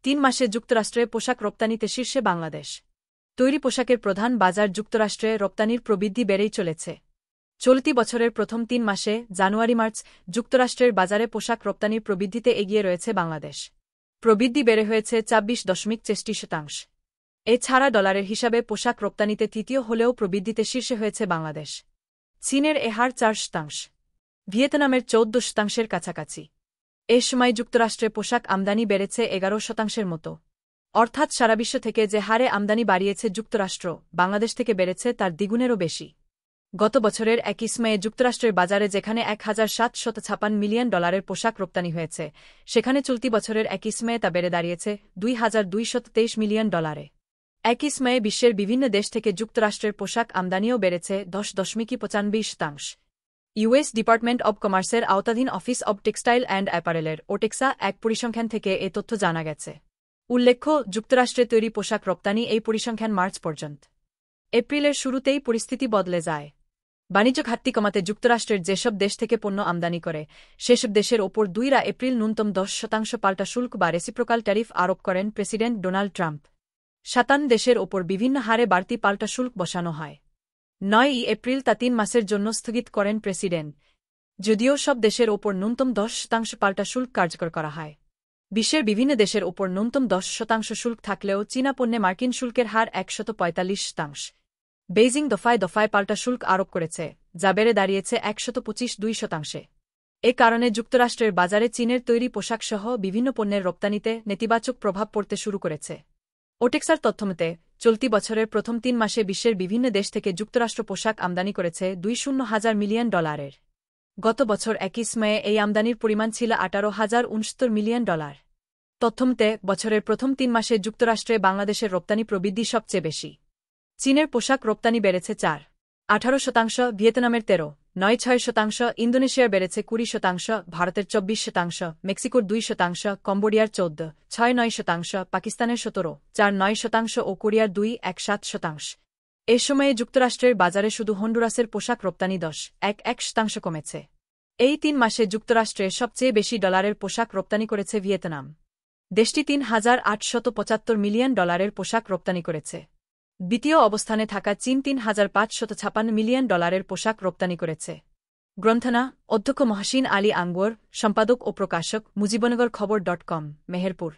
3 মাসে যুক্তরাষ্ট্রে পোশাক রপ্তানিতে শীর্ষে বাংলাদেশ। তৈরি পোশাকের প্রধান বাজার যুক্তরাষ্ট্রে রপ্তানির প্রবৃদ্ধি বেড়েই চলেছে। চলতি বছরের প্রথম 3 মাসে জানুয়ারি-মার্চ যুক্তরাষ্ট্রের বাজারে পোশাক রপ্তানির প্রবৃদ্ধিতে এগিয়ে রয়েছে বাংলাদেশ। প্রবৃদ্ধি বেড়ে হয়েছে 24.63%। এছাড়া ডলারের হিসাবে পোশাক রপ্তানিতে তৃতীয় হলেও প্রবৃদ্ধিতে শীর্ষে হয়েছে বাংলাদেশ। চীনের এ হার 4%, ভিয়েতনামের 14%-এর কাছাকাছি। এ সময় যুক্তরাষ্ট্রে পোশাক আমদানি বেড়েছে 11%-এর মতো। অর্থাৎ সারা বিশ্ব থেকে যে হারে আমদানি বাড়িয়েছে যুক্তরাষ্ট্র, বাংলাদেশ থেকে বেড়েছে তার দ্বিগুণেরও বেশি। গত বছরের একই সময়ে যুক্তরাষ্ট্রের বাজারে যেখানে $1,756 মিলিয়ন পোশাক রপ্তানি হয়েছে, সেখানে চলতি বছরের একই সময়ে তা বেড়ে দাঁড়িয়েছে $2,223 মিলিয়ন। একই সময়ে বিশ্বের বিভিন্ন দেশ থেকে যুক্তরাষ্ট্রের পোশাক আমদানিও বেড়েছে 10.95%। ইউএস ডিপার্টমেন্ট অব কমার্সের আওতাধীন অফিস অব টেক্সটাইল অ্যান্ড অ্যাপারেলের ওটেক্সা এক পরিসংখ্যান থেকে এ তথ্য জানা গেছে। উল্লেখ্য, যুক্তরাষ্ট্রে তৈরি পোশাক রপ্তানি এই পরিসংখ্যান মার্চ পর্যন্ত। এপ্রিলের শুরুতেই পরিস্থিতি বদলে যায়। বাণিজ্য ঘাটতি কমাতে যুক্তরাষ্ট্রের যেসব দেশ থেকে পণ্য আমদানি করে, সেসব দেশের ওপর 2 এপ্রিল ন্যূনতম 10% পাল্টা শুল্ক বা রেসিপ্রোকাল ট্যারিফ আরোপ করেন প্রেসিডেন্ট ডোনাল্ড ট্রাম্প। 57 দেশের ওপর বিভিন্ন হারে বাড়তি পাল্টা শুল্ক বসানো হয়। 9 এপ্রিল তা 3 মাসের জন্য স্থগিত করেন প্রেসিডেন্ট। যদিও সব দেশের ওপর ন্যূনতম 10% পাল্টা শুল্ক কার্যকর করা হয়। বিশ্বের বিভিন্ন দেশের ওপর ন্যূনতম 10% শুল্ক থাকলেও চীনা পণ্যে মার্কিন শুল্কের হার 145%। বেইজিং দফায় দফায় পাল্টা শুল্ক আরোপ করেছে, যা বেড়ে দাঁড়িয়েছে 125%। এ কারণে যুক্তরাষ্ট্রের বাজারে চীনের তৈরি পোশাকসহ বিভিন্ন পণ্যের রপ্তানিতে নেতিবাচক প্রভাব পড়তে শুরু করেছে। ওটেক্সার তথ্যমতে, চলতি বছরের প্রথম 3 মাসে বিশ্বের বিভিন্ন দেশ থেকে যুক্তরাষ্ট্র পোশাক আমদানি করেছে $2,000 মিলিয়ন। গত বছর একই সময়ে এই আমদানির পরিমাণ ছিল $18,069 মিলিয়ন। তথ্যমতে, বছরের প্রথম 3 মাসে যুক্তরাষ্ট্রে বাংলাদেশের রপ্তানি প্রবৃদ্ধি সবচেয়ে বেশি। চীনের পোশাক রপ্তানি বেড়েছে 4.18%, ভিয়েতনামের 13.96%, ইন্দোনেশিয়ার বেড়েছে 20%, ভারতের 24%, মেক্সিকোর 2%, কম্বোডিয়ার 14.69%, পাকিস্তানের 17.49% ও কোরিয়ার 2.17%। এ সময়ে যুক্তরাষ্ট্রের বাজারে শুধু হন্ডুরাসের পোশাক রপ্তানি 10.11% কমেছে। এই 3 মাসে যুক্তরাষ্ট্রে সবচেয়ে বেশি ডলারের পোশাক রপ্তানি করেছে ভিয়েতনাম। দেশটি $3,875 মিলিয়ন পোশাক রপ্তানি করেছে। দ্বিতীয় অবস্থানে থাকা চীন $3,556 মিলিয়ন পোশাক রপ্তানি করেছে। গ্রন্থনা, অধ্যক্ষ মহসিন আলী আঙ্গুর, সম্পাদক ও প্রকাশক, মুজিবনগর খবর.com, মেহেরপুর।